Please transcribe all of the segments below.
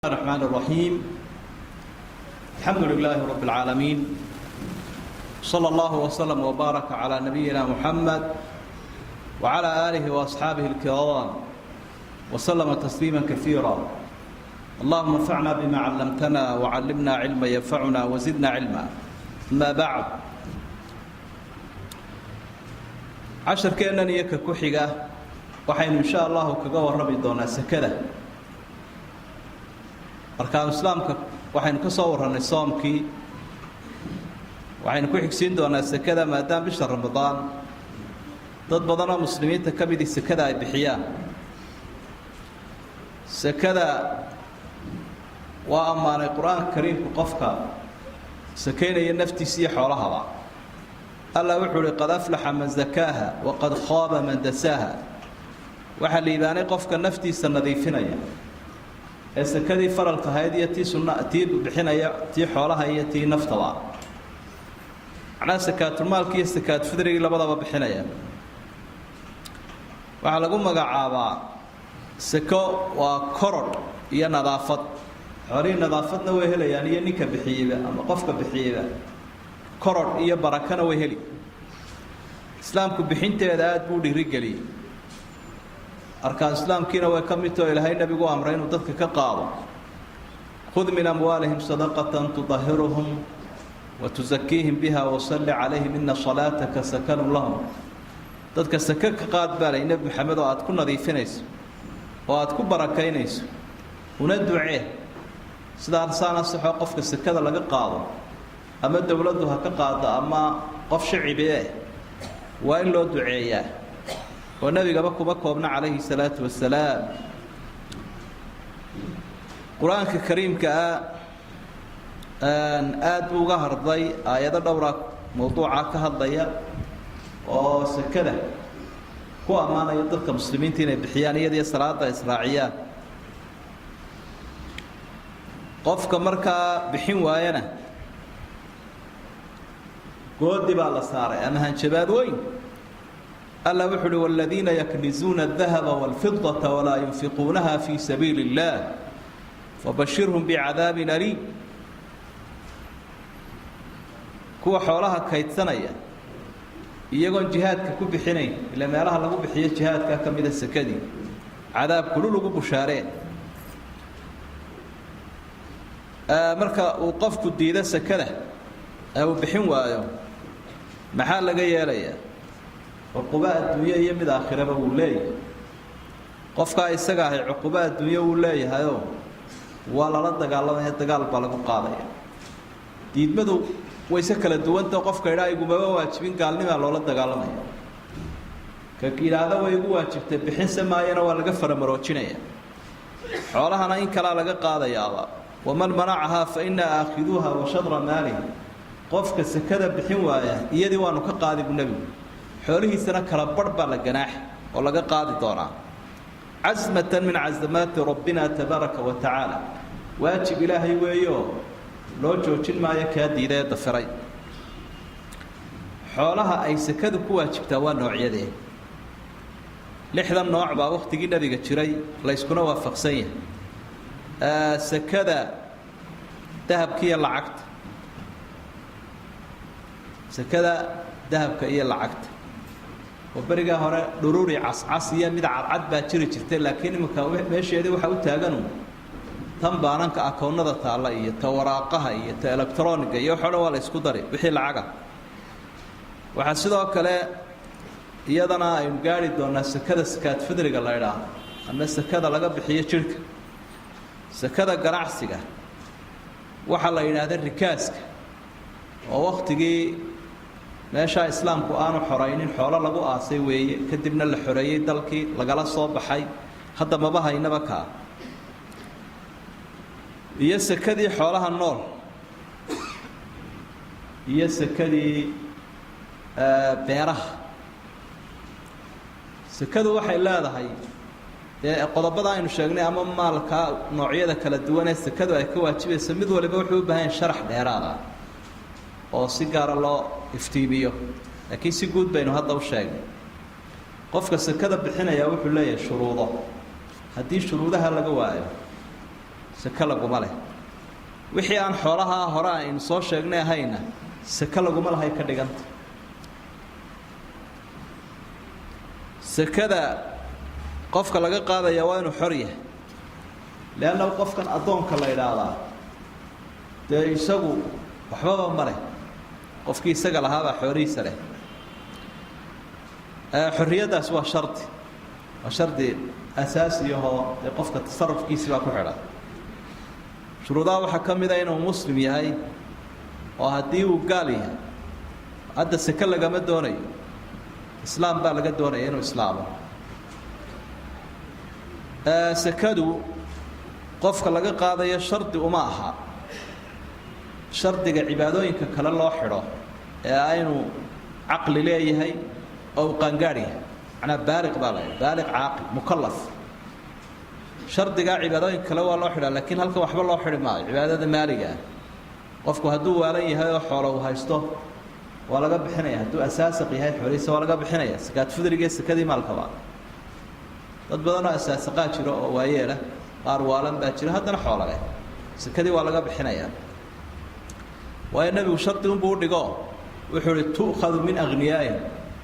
الرحمن الرحيم. الحمد لله رب العالمين، صلى الله وسلم وبارك على نبينا محمد وعلى آله وأصحابه الكرام وسلم تسليما كثيرا. اللهم انفعنا بما علمتنا وعلمنا علما ينفعنا وزدنا علما. أما بعد، عشر كأنني يككحيقة وحين إن شاء الله كقوى ربي دونا سكدة arkaan islaamka waxaynu ka soo warranay soomkii waxaynu ku xigsiin doonaa sakada maadaama bisha ramadaan dad badan oo muslimiinta ka mid ah sakada ay bixiyaan. sakada waa amaanay quraanka kariimka qofka sakeynaya naftiisa iyo xoolahaba. alla wuxuu yiri qad aflaha man zakaaha wa qad khaba man dasaaha. waxa liibaanay qofka naftiisa nadiifinaya ee sakadii faralka ahayd iyo tii sunna tii bixinaya tii xoolaha iyo tii naftaba. ana sakaatul maalki iyo sakaat fidriga labadaba bixinaya. waxa lagu magacaabaa sako waa koror iyo nadaafad. xoolihii nadaafadna way helayaan iyo ninka bixiyayba ama qofka bixiyayba koror iyo barakana way heli. islaamku bixinteeda aad buu dhiirigeliyay. arkaan islaamkiina way ka mid tahay ilaahay nabigu amray inuu dadka ka qaado. khud min amwaalihim sadaqatan tudahhiruhum wa tuzakkihim biha wa salli alayhim inna salataka sakanun lahum. dadka saka ka qaad baalay nabi maxamed oo aad ku nadiifinayso oo aad ku barakaynayso una ducee sidaan saana saxo qofka sakada laga qaado ama dawladdu ha ka qaado ama qof shacbi ah waa in loo duceeyaa. والنبي قبكم كوبنا عليه الصلاة والسلام. قرآن الكريم آد وجهر ضي آيات الدورة موضوع كهالضياء وسكده هو أمانة يدرك مسلمين تين بحيانية دي صلاة إسرائيلية قف كمركا بحين واينا قد بالله صار أنا هنشباب وين ألا وحل والذين يكنزون الذهب والفضة ولا ينفقونها في سبيل الله فبشرهم بعذاب أليم. كوا حولها كيت سنية يجون جهاد ككوب حنين إلا ما لها لقوا بحياة جهاد كم إذا السكدي عذاب كله لقوا بشارين. مركا وقفت الديدة سكده أو بحين وايو محل جاي ليه عقوبات الدنيا يمد آخرة بقولي قفك إستجاه عقوبات الدنيا ولاي هايو ولا لا تقال الله يتقال بالك قاضي ديد بدو ويسكل الدوان توقف كيرا يقوم بواجبين قالني ما لا تقال الله ككير هذا ويقول واجب بحس ما ينا ولا قفر مروتشينية حولها أنا إن كلا لقى قاضي يا الله ومن منعها فإن آخذوها وشطر ماله قفك السكدة بحين وايا يدي وانو كقاضي بالنبي حوله سنة كربر بالجناح ولا قاضي طورا عزمة من عزمات ربنا تبارك وتعالى. واجب إلهي ويو لو جوتشين ما يكاد إذا يضفري حولها أي سكاد كواجب توان نوعية ذي لحظة نوع بوقت جينا بيجتري لا يسكن وافق سيء سكذا ذهب كي العقد سكذا ذهب كي العقد وبرجع هنا ضروري عصية مدة عد باتشري شرتين لكن ماشي هذا وحاول تاجنوا تم بانك أكون ذا تعلقية توراقها هي إلكترونية يوحنا ولا يسكدري بحيل عجب وحسده كلا يدنا يمجاري دون سكذا سكات فدرج الله يراه أما سكذا لقى بحية شركة سكذا جرع سكة وحلا ينادي الركاسك ووقت جي meesha islaamku aanu xoreynin xoolo lagu aasay weeye kadibna la xoreeyay dalkii lagala soo baxay hadda ma bahaynaba ka iyo sakadii xoolaha nool iyo sakadii beeraha. sakadu waxay leedahay qodobada aynu sheegnay ama maalka noocyada kala duwan ee sakadu ay ka waajibayso mid waliba wuxuu u baahan sharax dheeraad ah oo si gaar ah loo iftiimiyo. laakiin si guud baynu hadda u sheegnay qofka sakada bixinaya wuxuu leeyahay shuruudo. haddii shuruudaha laga waayo saka laguma leh wixii aan xoolaha hore aynu soo sheegnay ahayna saka laguma lahay ka dhiganta sakada qofka laga qaadaya waa inuu xor yahay leanna qofkan addoonka la idhaahdaa dee isagu waxbaba ma leh qofkii isaga lahaabaa xoolihiisa leh xorriyaddaas waa shardi asaasi ahoo dee qofka tasarufkiisi baa ku xidhan shuruudaha waxaa ka mid a inuu muslim yahay oo haddii uu gaal yahay hadda sake lagama doonayo islaam baa laga doonaya inuu islaamo sakadu qofka laga qaadayo shardi uma aha shardiga cibaadooyinka kale loo xidho ee aynu caqli leeyahay oo uu qaangaar yahay macnaa baaliq baa la baaliq caaqil mukallaf shardigaa cibaadooyinka kale waa loo xidhaa laakiin halkan waxba loo xidhi maayo cibaadada maaliga ah qofku hadduu waalan yahay oo xoolo uu haysto waa laga bixinaya hadduu asaasiq yahay xoolihiisa waa laga bixinaya sakaad fudriga sakadii maalkaba dad badan oo asaasiqaa jiro oo waayeela qaar waalan baa jira haddana xoolo leh sakadii waa laga bixinayaa waayo nebigu shardi unbuu u dhigo wuxuu ihi tu'khadu min aghniyaa'ihim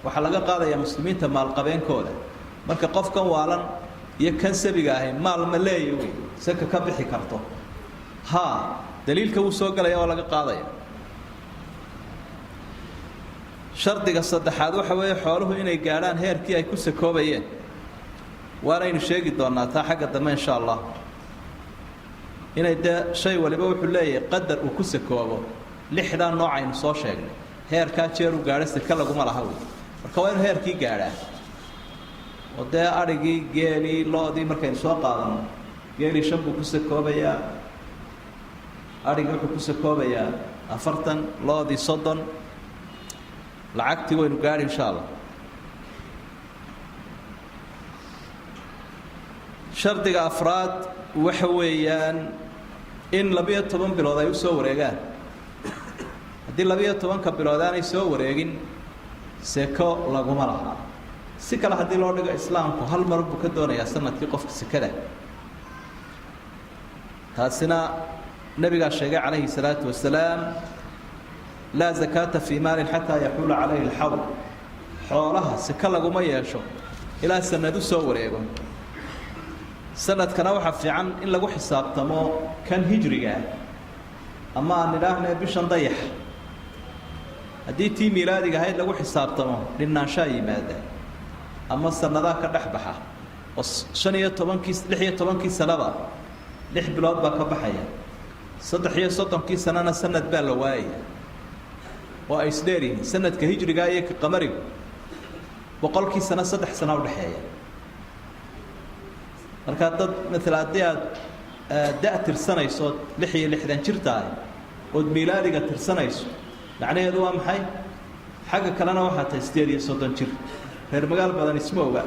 waxaa laga qaadayaa muslimiinta maalqabeenkooda marka qofkan waalan iyo kan sabiga ahay maal ma leeya wey saka ka bixi karto haa daliilka wuu soo galaya oo laga qaadaya shardiga saddexaad waxa weeye xooluhu inay gaadhaan heerkii ay ku sakoobayeen waanaynu sheegi doonaa taa xagga dambe insha allah inay dee shay waliba wuxuu leeyahay qadar uu ku sakoobo lixdaa nooc aynu soo sheegnay heerkaa jeer u gaadhay saka laguma laha wey marka waa inuu heerkii gaadhaa oo dee adhigii geelii lo-dii markaynu soo qaadano geelii 5 buu ku sakoobayaa adhigii wuxuu ku sakoobayaa 40 lo-dii 30 lacagtii waynu gaadhi insha allah shardiga afraad waxa weeyaan in 12 bilood ay u soo wareegaan haddii 12ka bilood aanay soo wareegin seko laguma laha si kale haddii loo dhigo islaamku hal mar buu ka doonayaa sanadkii qofka sekada taasina nabigaa sheegay calayhi salaatu wasalaam laa zakaata fii maalin xataa yaxuula calayhi alxawl xoolaha seko laguma yeesho ilaa sanadu soo wareego sanadkana waxaa fiican in lagu xisaabtamo kan hijriga ama aan idhaahnay bishan dayax haddii tii miilaadiga ahayd lagu xisaabtamo dhinaanshaa yimaada ama sanadaha ka dhex baxa oo 16 sanaba 6 bilood baa ka baxaya 33 sanana sanad baa la waayay oo ay isdheeriin sanadka hijriga iyo ka qamariga 100 sano 3 sano u dhaxeeya marka dad mesela hadii aad da tirsanayso 66 jirtaay oo miilaadiga tirsanayso macnaheedu waa maxay xagga kalena waxa tahay 38 jir reer magaal badan isma oga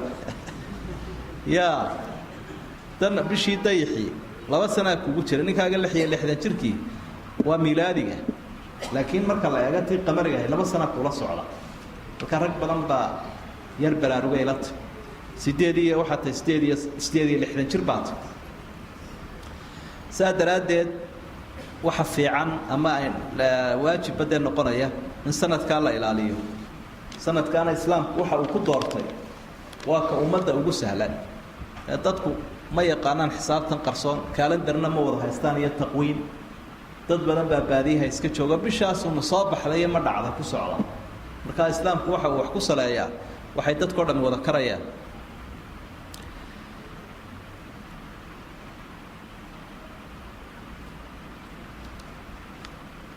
yaa dan bishii dayixi 2 sano kugu jira ninkaaga 66 jirkii waa miilaadiga laakiin marka la eego tii qamariga 2 sano kula socda marka rag badan baa yar baraarugay la sideedii waxa tahay 68 jir baad saadaradeed waxa fiican ama waajib badeen noqonaya in sanadka la ilaaliyo sanadkaana islaamku waxa uu ku doortay waa ka ummadda ugu sahlan dadku ma yaqaanaan xisaabtan qarsoon kalendarna ma wada haystaan iyo taqwiim dad badan baa baadiyaha iska jooga bishaas uu soo baxday ma dhacda ku socda marka islaamku waxa uu wax ku saleeyaa waxay dadkoo dhan wada karayaan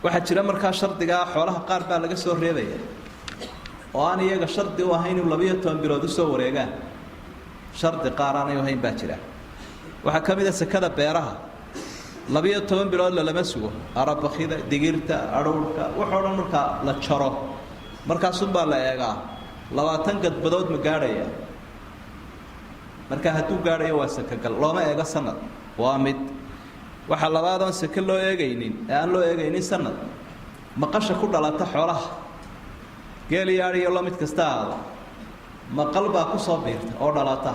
waxa jira markaa shardiga xoolaha qaar baa laga soo reebaya oo aan iyaga shardi u ahayn in 12 bilood u soo wareegaan shardi qaar aan ahayn baa jira waxa kamid ah sakada beeraha 12 bilood lama sugo arabakhida digirta aroorka waxa dhan marka la jaro markaas baa la eegaa 20 gadbadood ma gaaraya marka hadduu gaarayo waa sakagal looma eega sanad waa mid waxa labaadan saka loo eegaynin aan loo eegaynin sanad maqasha ku dhalata xoolaha geeliyaar iyo lamid kasta ma qalba ku soo biirta oo dhalata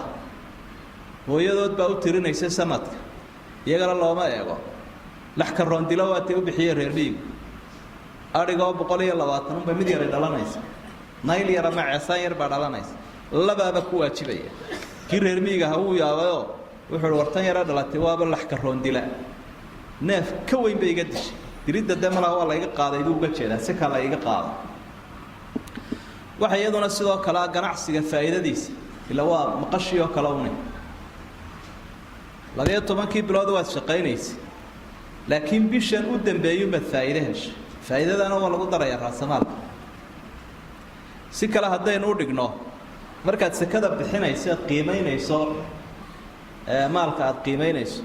hooyadood baa u tirinaysa sanadka iyagana looma eego lax karoondilo waatay u bixiyeen reer miyigu adhigoo 120 unbay mid yaray dhalanaysa nayl yar ama ceesaan yar baa dhalanaysa labaaba ku waajibaya kii reer miyiga ha uu yaabayo wuxuu wartan yara dhalatay waaba lax karoondila neef ka weyn bay iga dishay diridda damala waa la iga qaaday buu uga jeedaa si kale iga qaaday waxa iyaduna sidoo kale ganacsiga faa'iidadiisa ila waa maqashii oo kale unay 12 bilood waad shaqaynaysaa laakiin bishan u dambeeyo ma faa'iido heshay faa'iidadana waa lagu darayaa raasamaalka si kale haddaynu u dhigno markaad sakada bixinayso qiimeynayso maalka aad qiimeynayso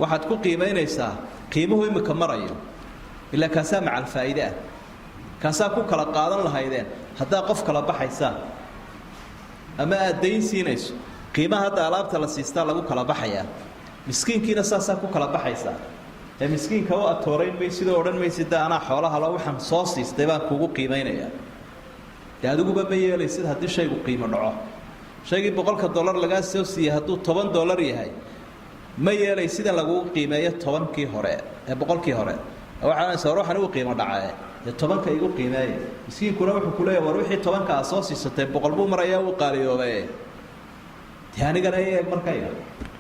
waxaad ku qiimeynaysaa qiimuhu imika marayo ilaa kaasaa macal faa'iido kaasaa ku kala qaadan lahaydeen haddaa qof kala baxaysaa ama aad dayn siinayso qiimaha hadda alaabta la siistaa lagu kala baxayaa miskiinkiina saasaa ku kala baxaysaa ee miskiinka oo atoorayn may sidoo odhan maysid anaa xoolaha la waxaan soo siistay baan kugu qiimeynayaa dee adiguba ma yeelaysid haddii shaygu qiimo dhaco shaygii $100 lagaa soo siiyey hadduu $10 yahay ma yeelaysid in lagugu qiimeeyo 10kii hore ee 100kii hore waxaan soo ruuxan u qiimo dhacay ee 10ka igu qiimeeyay miskiinkuna wuxuu ku leeyahay war wixii 10ka aad soo siisatay 100 buu marayaa uu qaaliyoobay taanigana ay markayga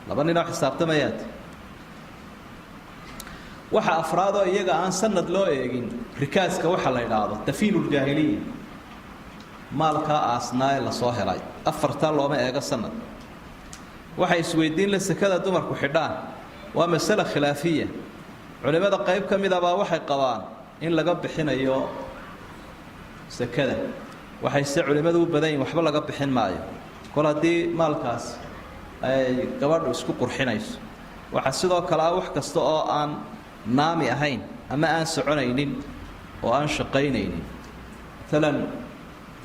laba nin oo xisaabtamayaad waxa afraad oo iyaga aan sanad loo eegin rikaaska waxa la yiraahdo tafiinul jaahiliya maalka asnaa la soo helay afarta looma eega sanad waxa isweydiin la sakada dumarku xidhaan waa mas'ala khilaafiya culimada qayb kamid ah waxay qabaan in laga bixinayo sakada waxay si culimadu u badan waxba laga bixin maayo kol hadii maalkaas ay gabadhu isku qurxinayso waxa sidoo kale wax kasta oo aan naami ahayn ama aan soconaynin oo aan shaqaynaynin talan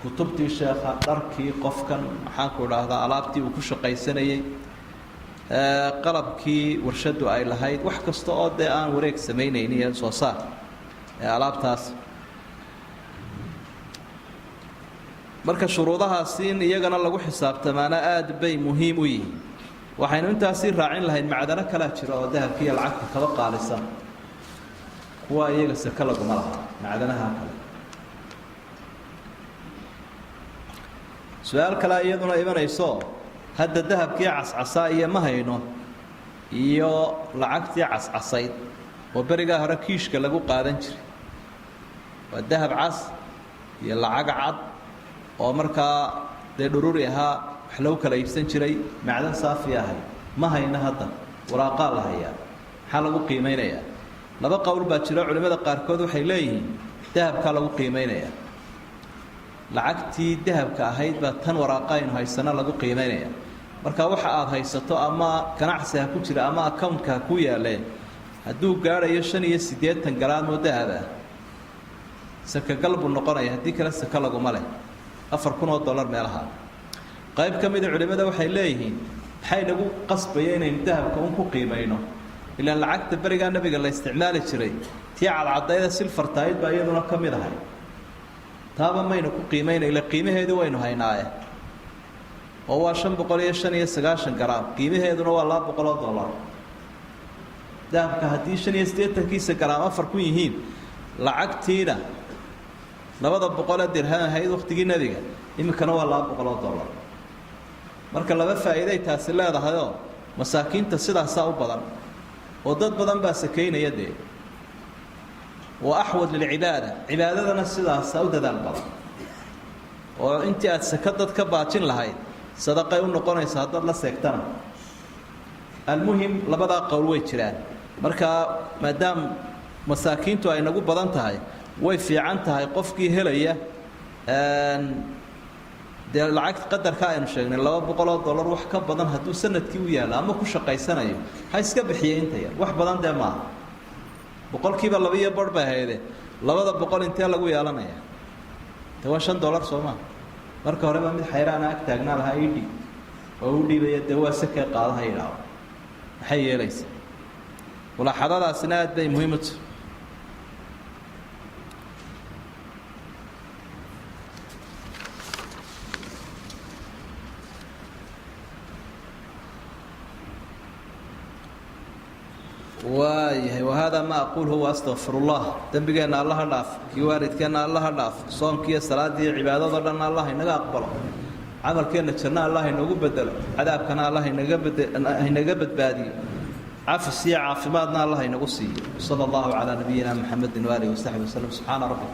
kutubtii sheekha dharkii qofkan waxaan ku raahdaa alaabtii uu ku shaqaysanayay qalabkii warshadu ay lahayd wax kasta oo de aan wareeg sameynaynin soo saar alaabtaas marka shuruudahaasi in iyagana lagu xisaabtamaana aad bay muhiim u yihiin waxaynu intaasi raacin lahayn macdano kala jira oo dahabkiiyo lacagta kaba qaalisan kuwa iyaga saka laguma laha macdanaha kale su'aal kale iyaduna imanayso hadda dahabkii cascasa iyo ma hayno iyo lacagtii cascasayd oo bariga hore kiishka lagu qaadan jiray waa dahab cas iyo lacag cad oo markaa dhururi ahaa wax lagu kala iibsan jiray macdan saafi ah ma hayna hadda waraaqa la hayaa waxa lagu qiimeynayaa laba qowl baa jira culimada qaarkood waxay leeyihiin dahabka lagu qiimeynayaa lacagtii dahabka ahayd baa tan waraaqayn haysana lagu qiimeynayaa marka waxa aad haysato ama ganacsiga ku jira ama account-ka ku yaaleen hadduu gaarayo 85 garaam oo dahab ah saka galbu noqonaya haddii kala saka lagu male $4,000 meelaha qayb kamid ah culimada waxay leeyihiin maxay nagu qasbayeen in dahabka uu ku qiimeyno ila lacagta bariga nabiga la isticmaali jiray tii cadayda silfartayd baa iyaduna kamid ahay taaba mayna ku qiimeynay ila qiimaheedu waynu haynaaye oo waa 595 garaam qiimaheeduna waa $200 dahabka haddii 85 garaam 4 ku yihiin lacagtiina 200 dirham ahayd waqtigii nabiga imikana waa $200 marka laba faa'iido ay taasi leedahay oo masaakiinta sidaas u badan oo dad badan baa sakeynaya de oo ahwad lil cibaadadana sidaas u dadaal badan oo intii aad sakadad ka baajin lahayd sadaqay u noqonaysa dad la seegtana almuhim labada qowl way jiraan marka maadaam masaakiintu ay nagu badan tahay way fiican tahay qofkii helaya de lacag qadarka aynu sheegnay $200 wax ka badan haduu sanadkii u yaalo ama ku shaqaysanayo ha iska bixiyo inta yar wax badan de ma boqolkiiba 2 bar baa hayde 200 intee lagu yeelanaya tawa $5 Soomaa marka hore ma mid xayraan ag taagnaa laha idhi oo u dhibay de waa saka qaadaha ilaa maxay yeelaysa wala xadadaasina aad bay muhiim u tahay وهذا ما أقوله وأستغفر الله دنبقنا الله لاف كوارد كان الله لاف صوم كي صلاة دي عبادة ضلنا الله إنك أقبله عمل كنا تشنا الله إنه بدل عذاب كان الله إنه بادي عفو السيع عفو بعضنا الله إنه صلى الله على نبينا محمد وآله وصحبه وسلم سبحان ربك